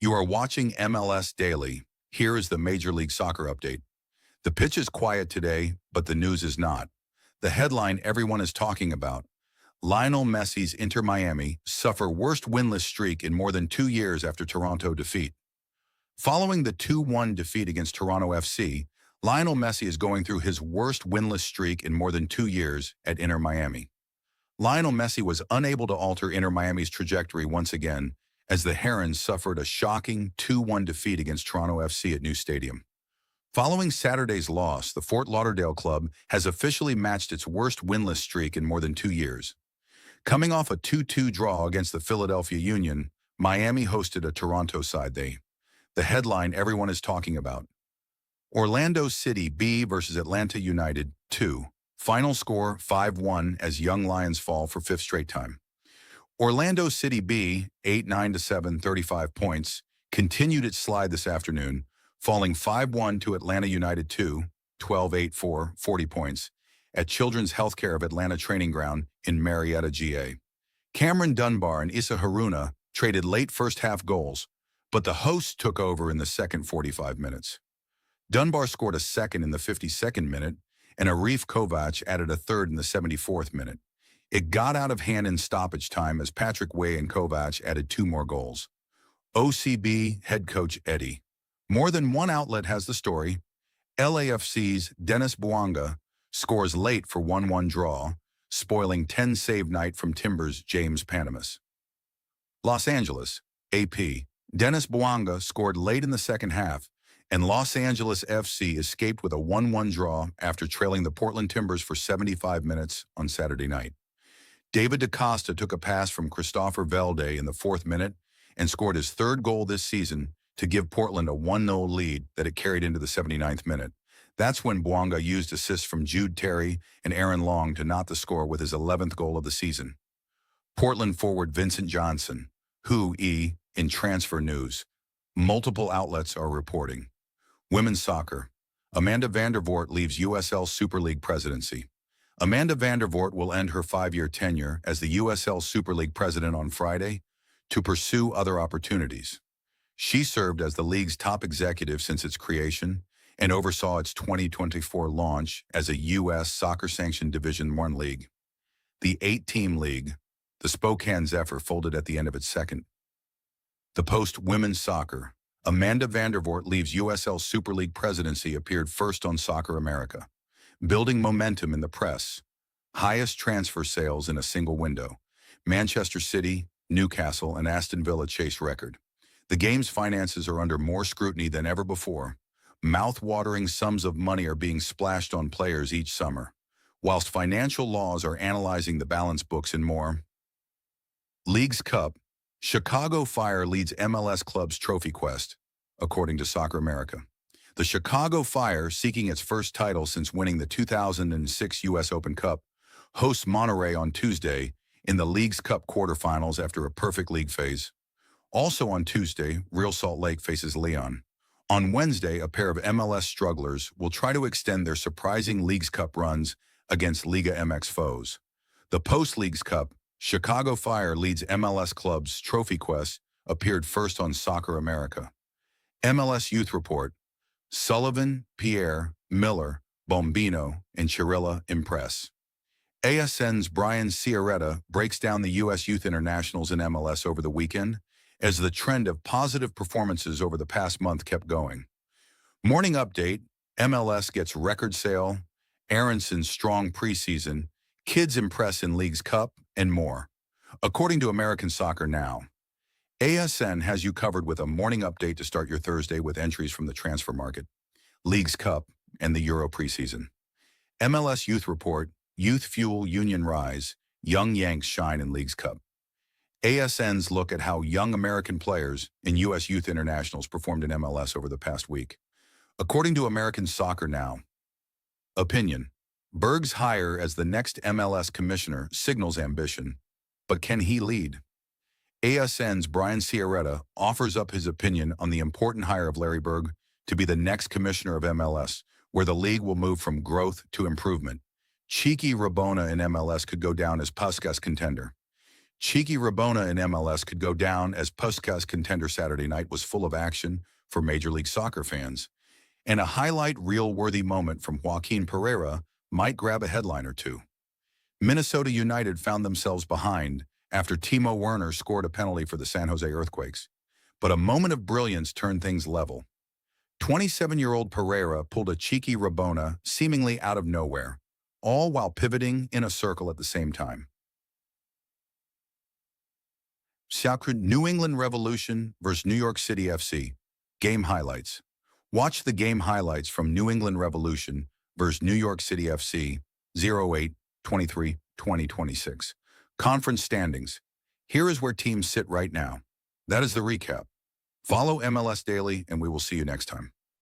You are watching MLS Daily. Here is the Major League Soccer update. The pitch is quiet today, but the news is not. The headline everyone is talking about. Lionel Messi's Inter Miami suffer worst winless streak in more than 2 years after Toronto defeat. Following the 2-1 defeat against Toronto FC, Lionel Messi is going through his worst winless streak in more than 2 years at Inter Miami. Lionel Messi was unable to alter Inter Miami's trajectory once again, as the Herons suffered a shocking 2-1 defeat against Toronto FC at New Stadium. Following Saturday's loss, the Fort Lauderdale club has officially matched its worst winless streak in more than 2 years. Coming off a 2-2 draw against the Philadelphia Union, Miami hosted a Toronto side the headline everyone is talking about. Orlando City B versus Atlanta United 2. Final score 5-1 as Young Lions fall for 5th straight time. Orlando City B, 8-9-7, 35 points, continued its slide this afternoon, falling 5-1 to Atlanta United 2, 12-8-4, 40 points, at Children's Healthcare of Atlanta Training Ground in Marietta, GA. Cameron Dunbar and Issa Haruna traded late first-half goals, but the hosts took over in the second 45 minutes. Dunbar scored a second in the 52nd minute, and Arif Kovac added a third in the 74th minute. It got out of hand in stoppage time as Patrick Way and Kovac added 2 more goals. OCB head coach Eddie. More than one outlet has the story. LAFC's Denis Bouanga scores late for 1-1 draw, spoiling 10-save night from Timbers' James Panamas. Los Angeles, AP. Denis Bouanga scored late in the second half, and Los Angeles FC escaped with a 1-1 draw after trailing the Portland Timbers for 75 minutes on Saturday night. David DaCosta took a pass from Christopher Velde in the 4th minute and scored his 3rd goal this season to give Portland a 1-0 lead that it carried into the 79th minute. That's when Bouanga used assists from Jude Terry and Aaron Long to knot the score with his 11th goal of the season. Portland forward Vincent Johnson, who, in transfer news, multiple outlets are reporting. Women's soccer. Amanda Vandervort leaves USL Super League presidency. Amanda Vandervort will end her 5-year tenure as the USL Super League president on Friday to pursue other opportunities. She served as the league's top executive since its creation and oversaw its 2024 launch as a U.S. soccer-sanctioned Division I league. The 8-team league, the Spokane Zephyr, folded at the end of its second. The Post Women's Soccer. Amanda Vandervort leaves USL Super League presidency appeared first on Soccer America. Building momentum in the press. Highest transfer sales in a single window. Manchester City, Newcastle, and Aston Villa chase record. The game's finances are under more scrutiny than ever before. Mouth-watering sums of money are being splashed on players each summer, whilst financial laws are analyzing the balance books and more. Leagues Cup. Chicago Fire leads MLS club's trophy quest, according to Soccer America. The Chicago Fire, seeking its first title since winning the 2006 U.S. Open Cup, hosts Monterrey on Tuesday in the Leagues Cup quarterfinals after a perfect league phase. Also on Tuesday, Real Salt Lake faces Leon. On Wednesday, a pair of MLS strugglers will try to extend their surprising Leagues Cup runs against Liga MX foes. The post-Leagues Cup, Chicago Fire leads MLS club's trophy quest, appeared first on Soccer America. MLS Youth Report. Sullivan, Pierre, Miller, Bombino, and Chirilla impress. ASN's Brian Ciaretta breaks down the U.S. Youth Internationals in MLS over the weekend as the trend of positive performances over the past month kept going. Morning update, MLS gets record sale, Aaronson's strong preseason, kids impress in Leagues Cup, and more. According to American Soccer Now, ASN has you covered with a morning update to start your Thursday with entries from the transfer market, Leagues Cup, and the Euro preseason. MLS Youth Report, Youth Fuel Union Rise, Young Yanks shine in Leagues Cup. ASN's look at how young American players in U.S. Youth Internationals performed in MLS over the past week. According to American Soccer Now, opinion. Berg's hire as the next MLS Commissioner signals ambition, but can he lead? ASN's Brian Ciaretta offers up his opinion on the important hire of Larry Berg to be the next commissioner of MLS, where the league will move from growth to improvement. Cheeky Rabona in MLS could go down as Puskás contender. Cheeky Rabona in MLS could go down as Puskás contender Saturday night was full of action for Major League Soccer fans. And a highlight reel-worthy moment from Joaquin Pereira might grab a headline or two. Minnesota United found themselves behind after Timo Werner scored a penalty for the San Jose Earthquakes. But a moment of brilliance turned things level. 27-year-old Pereira pulled a cheeky rabona seemingly out of nowhere, all while pivoting in a circle at the same time. New England Revolution vs. New York City FC. Game highlights. Watch the game highlights from New England Revolution vs. New York City FC 08-23-2026. Conference standings. Here is where teams sit right now. That is the recap. Follow MLS Daily, and we will see you next time.